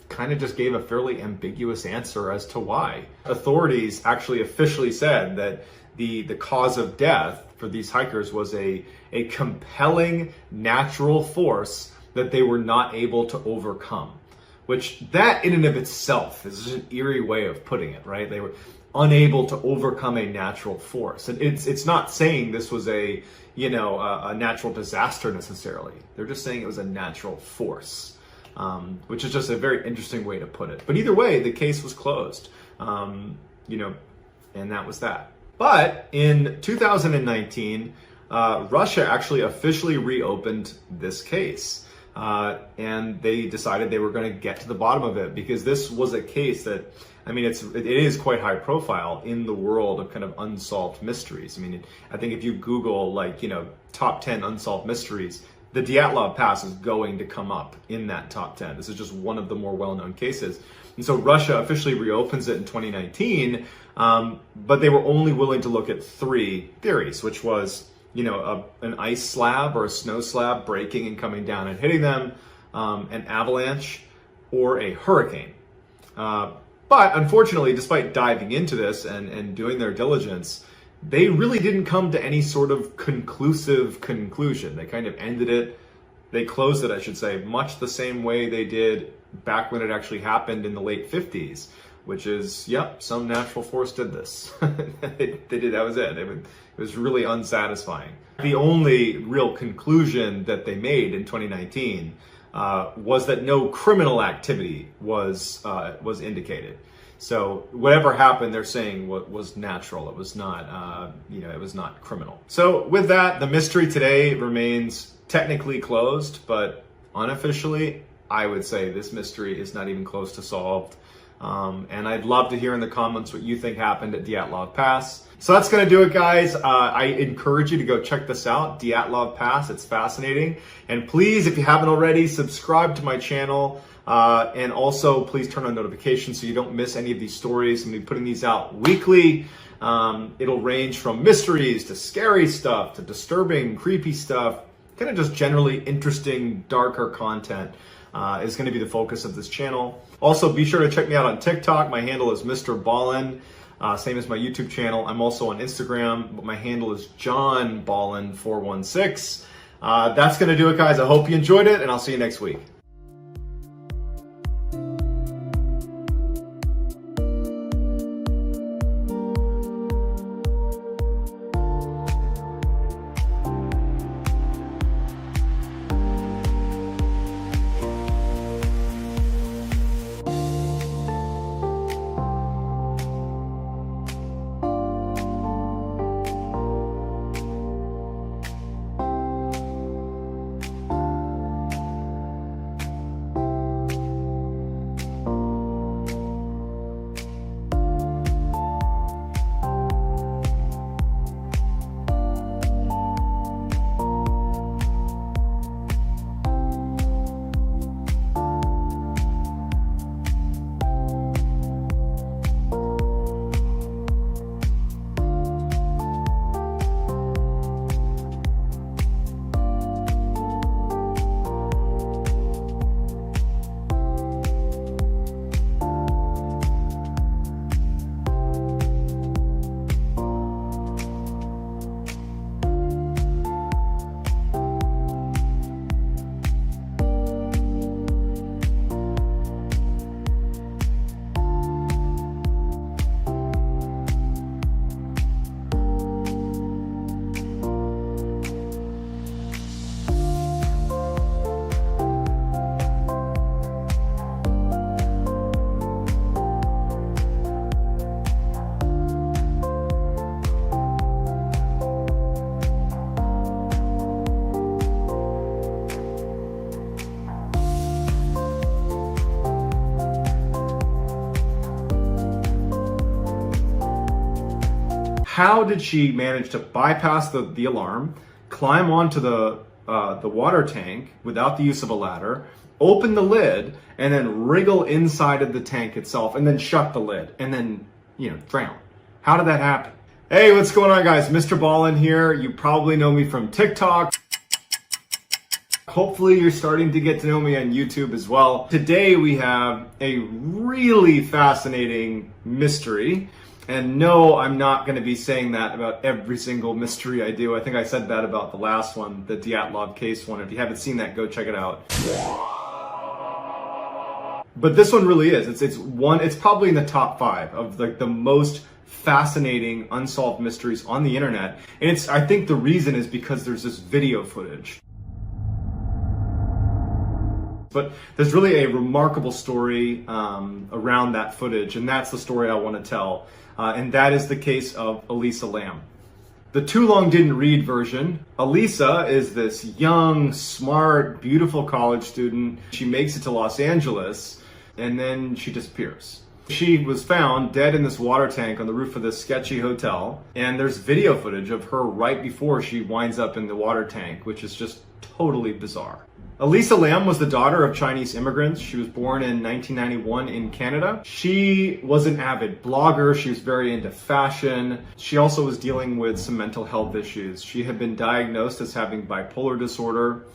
kind of just gave a fairly ambiguous answer as to why. Authorities actually officially said that the cause of death for these hikers was a compelling natural force that they were not able to overcome, which that in and of itself is just an eerie way of putting it, right? unable to overcome a natural force. And it's not saying this was a natural disaster necessarily. They're just saying it was a natural force, which is just a very interesting way to put it. But either way, the case was closed, and that was that. But in 2019, Russia actually officially reopened this case. And they decided they were going to get to the bottom of it, because this was a case that, I mean, it is quite high profile in the world of kind of unsolved mysteries. I mean, I think if you Google top 10 unsolved mysteries, the Dyatlov Pass is going to come up in that top 10. This is just one of the more well-known cases. And so Russia officially reopens it in 2019, but they were only willing to look at 3 theories, which was an ice slab or a snow slab breaking and coming down and hitting them, an avalanche, or a hurricane. But unfortunately, despite diving into this and doing their diligence, they really didn't come to any sort of conclusive conclusion. They kind of ended it, they closed it, I should say, much the same way they did back when it actually happened in the late 50s, which is, yep, some natural force did this. They did, that was it. It was really unsatisfying. The only real conclusion that they made in 2019 was that no criminal activity was indicated. So whatever happened, they're saying was natural. It was not, it was not criminal. So with that, the mystery today remains technically closed, but unofficially, I would say this mystery is not even close to solved. And I'd love to hear in the comments what you think happened at Dyatlov Pass. So that's going to do it, guys. I encourage you to go check this out, Dyatlov Pass. It's fascinating. And please, if you haven't already, subscribe to my channel. And also, please turn on notifications so you don't miss any of these stories. I'm going to be putting these out weekly. It'll range from mysteries to scary stuff to disturbing, creepy stuff, kind of just generally interesting, darker content. Is going to be the focus of this channel. Also, be sure to check me out on TikTok. My handle is MrBallen, same as my YouTube channel. I'm also on Instagram, but my handle is JohnBallen416. That's going to do it, guys. I hope you enjoyed it, and I'll see you next week. How did she manage to bypass the alarm, climb onto the water tank without the use of a ladder, open the lid, and then wriggle inside of the tank itself, and then shut the lid, and then, drown? How did that happen? Hey, what's going on, guys? MrBallen here. You probably know me from TikTok. Hopefully you're starting to get to know me on YouTube as well. Today we have a really fascinating mystery. And no, I'm not going to be saying that about every single mystery I do. I think I said that about the last one, the Dyatlov case one. If you haven't seen that, go check it out. But this one really is. It's probably in the top 5 of the most fascinating unsolved mysteries on the internet. And I think the reason is because there's this video footage. But there's really a remarkable story around that footage, and that's the story I want to tell. And that is the case of Elisa Lam. The too long didn't read version. Elisa is this young, smart, beautiful college student. She makes it to Los Angeles, and then she disappears. She was found dead in this water tank on the roof of this sketchy hotel, and there's video footage of her right before she winds up in the water tank, which is just totally bizarre. Elisa Lam was the daughter of Chinese immigrants. She was born in 1991 in Canada. She was an avid blogger. She was very into fashion. She also was dealing with some mental health issues. She had been diagnosed as having bipolar disorder.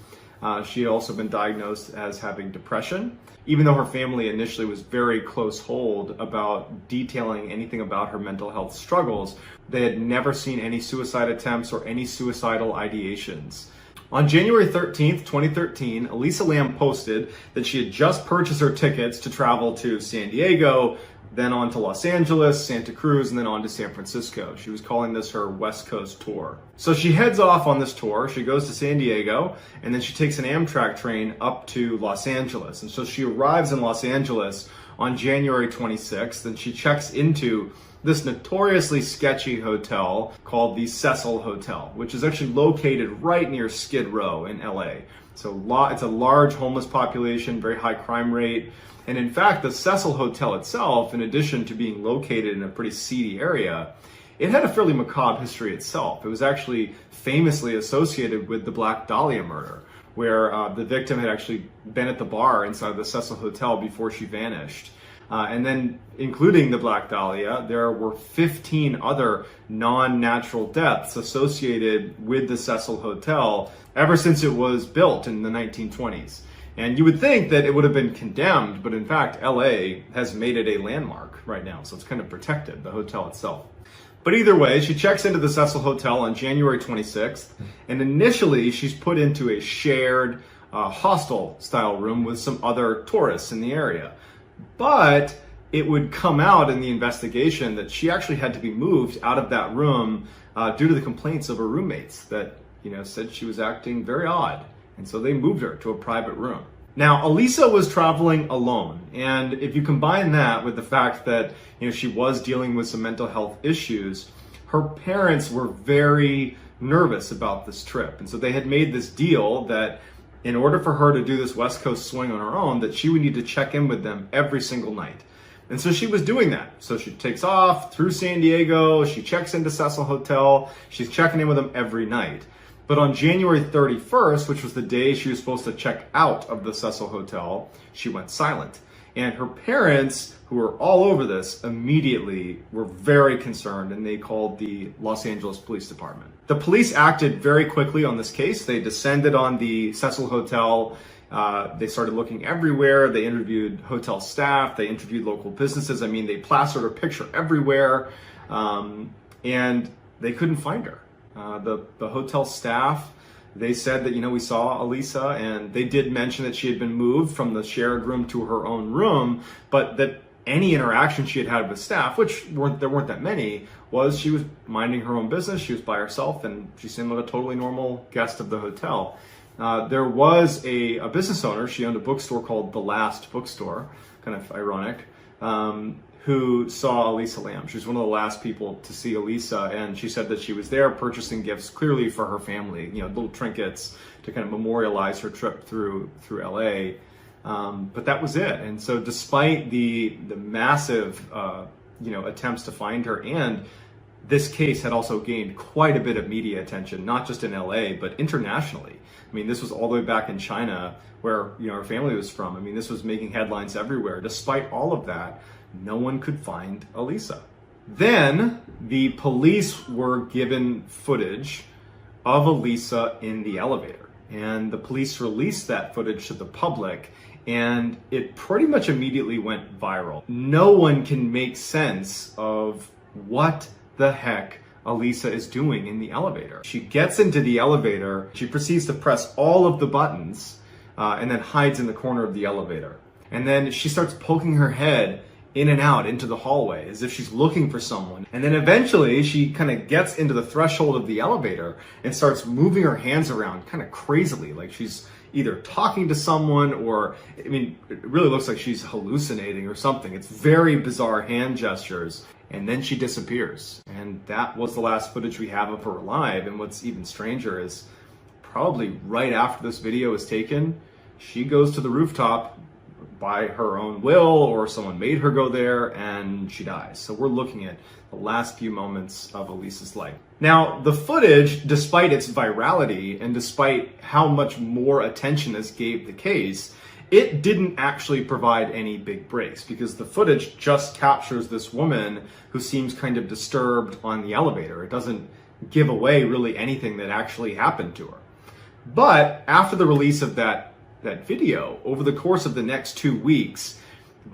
She had also been diagnosed as having depression. Even though her family initially was very close hold about detailing anything about her mental health struggles, they had never seen any suicide attempts or any suicidal ideations. On January 13th, 2013, Elisa Lam posted that she had just purchased her tickets to travel to San Diego, then on to Los Angeles, Santa Cruz, and then on to San Francisco. She was calling this her West Coast tour. So she heads off on this tour. She goes to San Diego, and then she takes an Amtrak train up to Los Angeles. And so she arrives in Los Angeles on January 26th, and she checks into this notoriously sketchy hotel called the Cecil Hotel, which is actually located right near Skid Row in LA. So it's a large homeless population, very high crime rate. And in fact, the Cecil Hotel itself, in addition to being located in a pretty seedy area, it had a fairly macabre history itself. It was actually famously associated with the Black Dahlia murder, where the victim had actually been at the bar inside the Cecil Hotel before she vanished. And then, including the Black Dahlia, there were 15 other non-natural deaths associated with the Cecil Hotel ever since it was built in the 1920s. And you would think that it would have been condemned, but in fact, LA has made it a landmark right now, so it's kind of protected, the hotel itself. But either way, she checks into the Cecil Hotel on January 26th, and initially she's put into a shared hostel-style room with some other tourists in the area. But it would come out in the investigation that she actually had to be moved out of that room due to the complaints of her roommates that, said she was acting very odd. And so they moved her to a private room. Now, Elisa was traveling alone. And if you combine that with the fact that, she was dealing with some mental health issues, her parents were very nervous about this trip. And so they had made this deal that in order for her to do this West Coast swing on her own, that she would need to check in with them every single night. And so she was doing that. So she takes off through San Diego, she checks into Cecil Hotel, she's checking in with them every night. But on January 31st, which was the day she was supposed to check out of the Cecil Hotel, she went silent. And her parents, who were all over this, immediately were very concerned, and they called the Los Angeles Police Department. The police acted very quickly on this case. They descended on the Cecil Hotel. They started looking everywhere. They interviewed hotel staff. They interviewed local businesses. They plastered her picture everywhere, and they couldn't find her. The hotel staff, they said that, we saw Elisa, and they did mention that she had been moved from the shared room to her own room, but that any interaction she had had with staff, which there weren't that many, was she was minding her own business. She was by herself, and she seemed like a totally normal guest of the hotel. There was a business owner. She owned a bookstore called The Last Bookstore, kind of ironic, who saw Elisa Lam. She was one of the last people to see Elisa, and she said that she was there purchasing gifts clearly for her family, little trinkets to kind of memorialize her trip through LA. But that was it. And so despite the massive attempts to find her, and this case had also gained quite a bit of media attention, not just in LA, but internationally. This was all the way back in China where her family was from. This was making headlines everywhere. Despite all of that, no one could find Elisa. Then the police were given footage of Elisa in the elevator, and the police released that footage to the public, and it pretty much immediately went viral. No one can make sense of what the heck Elisa is doing in the elevator. She gets into the elevator, she proceeds to press all of the buttons, and then hides in the corner of the elevator. And then she starts poking her head in and out into the hallway as if she's looking for someone. And then eventually she kind of gets into the threshold of the elevator and starts moving her hands around kind of crazily, like she's either talking to someone or, I mean, it really looks like she's hallucinating or something. It's very bizarre hand gestures. And then she disappears. And that was the last footage we have of her alive. And what's even stranger is probably right after this video is taken, she goes to the rooftop by her own will, or someone made her go there, and she dies. So we're looking at the last few moments of Elisa's life. Now, the footage, despite its virality and despite how much more attention this gave the case, it didn't actually provide any big breaks, because the footage just captures this woman who seems kind of disturbed on the elevator. It doesn't give away really anything that actually happened to her. But after the release of that video, over the course of the next 2 weeks,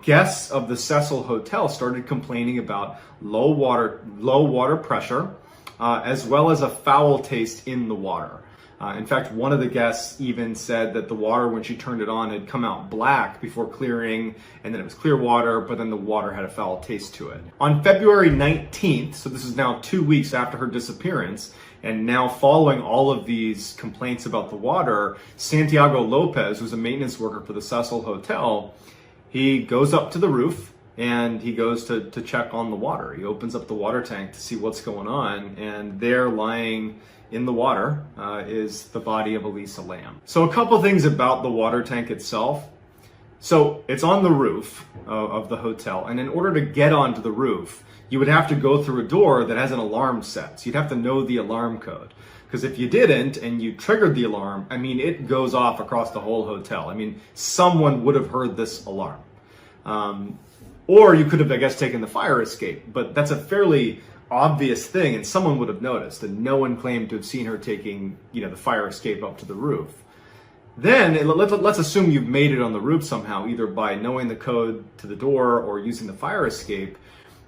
guests of the Cecil Hotel started complaining about low water pressure, as well as a foul taste in the water. In fact, one of the guests even said that the water, when she turned it on, had come out black before clearing, and then it was clear water, but then the water had a foul taste to it. On February 19th, so this is now 2 weeks after her disappearance, and now following all of these complaints about the water, Santiago Lopez, who's a maintenance worker for the Cecil Hotel, he goes up to the roof and he goes to check on the water. He opens up the water tank to see what's going on, and there, lying in the water, is the body of Elisa Lam. So a couple things about the water tank itself. So it's on the roof of the hotel, and in order to get onto the roof, you would have to go through a door that has an alarm set. So you'd have to know the alarm code. Because if you didn't and you triggered the alarm, I mean, it goes off across the whole hotel. I mean, someone would have heard this alarm. Or you could have, I guess, taken the fire escape, but that's a fairly obvious thing, and someone would have noticed, and no one claimed to have seen her taking, the fire escape up to the roof. Then let's assume you've made it on the roof somehow, either by knowing the code to the door or using the fire escape.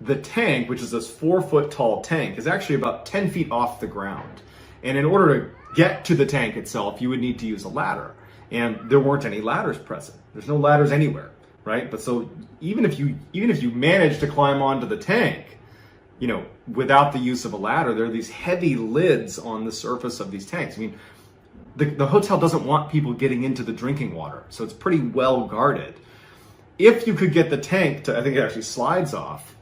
The tank, which is this 4-foot tall tank, is actually about 10 feet off the ground. And in order to get to the tank itself, you would need to use a ladder. And there weren't any ladders present. There's no ladders anywhere, right? But so even if you manage to climb onto the tank, without the use of a ladder, there are these heavy lids on the surface of these tanks. I mean, the hotel doesn't want people getting into the drinking water, so it's pretty well guarded. If you could get the tank to, I think it actually slides off,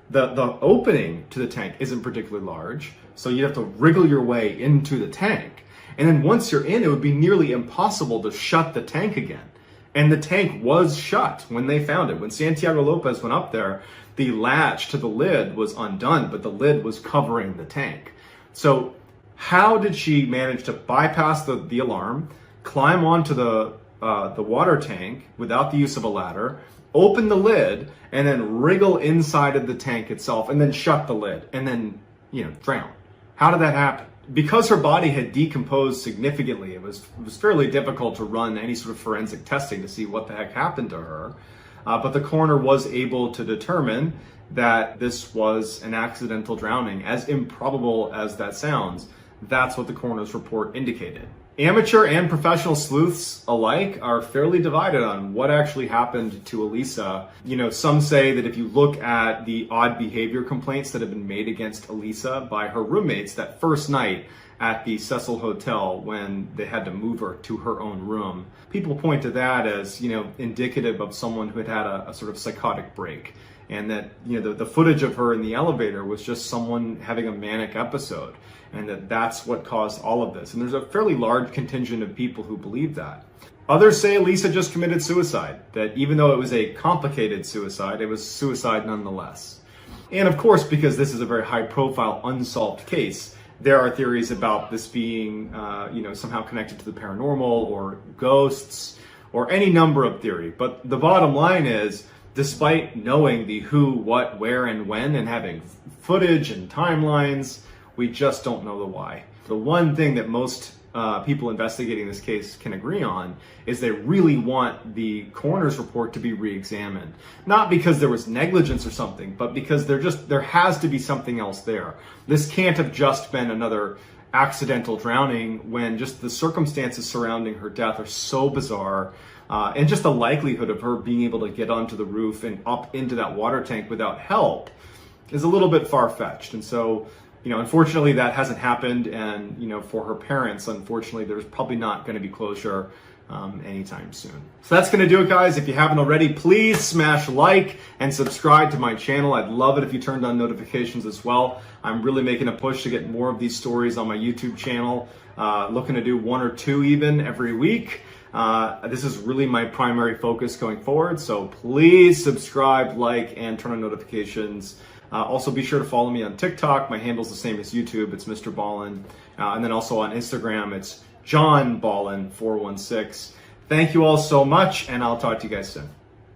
the opening to the tank isn't particularly large, so you'd have to wriggle your way into the tank. And then once you're in, it would be nearly impossible to shut the tank again. And the tank was shut when they found it. When Santiago Lopez went up there, the latch to the lid was undone, but the lid was covering the tank. So how did she manage to bypass the alarm, climb onto the water tank without the use of a ladder, open the lid, and then wriggle inside of the tank itself, and then shut the lid, and then, drown? How did that happen? Because her body had decomposed significantly, it was fairly difficult to run any sort of forensic testing to see what the heck happened to her. But the coroner was able to determine that this was an accidental drowning. As improbable as that sounds, that's what the coroner's report indicated. Amateur and professional sleuths alike are fairly divided on what actually happened to Elisa. Some say that if you look at the odd behavior complaints that have been made against Elisa by her roommates that first night at the Cecil Hotel when they had to move her to her own room, people point to that as, indicative of someone who had had a sort of psychotic break. And that, the footage of her in the elevator was just someone having a manic episode. And that's what caused all of this. And there's a fairly large contingent of people who believe that. Others say Elisa just committed suicide, that even though it was a complicated suicide, it was suicide nonetheless. And of course, because this is a very high-profile, unsolved case, there are theories about this being, somehow connected to the paranormal or ghosts or any number of theories. But the bottom line is, despite knowing the who, what, where, and when, and having footage and timelines, we just don't know the why. The one thing that most people investigating this case can agree on is they really want the coroner's report to be re-examined. Not because there was negligence or something, but because there has to be something else there. This can't have just been another accidental drowning when just the circumstances surrounding her death are so bizarre. And just the likelihood of her being able to get onto the roof and up into that water tank without help is a little bit far-fetched. And so, unfortunately that hasn't happened. And, for her parents, unfortunately, there's probably not going to be closure anytime soon. So that's going to do it, guys. If you haven't already, please smash like and subscribe to my channel. I'd love it if you turned on notifications as well. I'm really making a push to get more of these stories on my YouTube channel, looking to do 1 or 2 even every week. This is really my primary focus going forward. So please subscribe, like, and turn on notifications. Also, be sure to follow me on TikTok. My handle's the same as YouTube. It's MrBallen. And then also on Instagram, it's JohnBallen416. Thank you all so much, and I'll talk to you guys soon.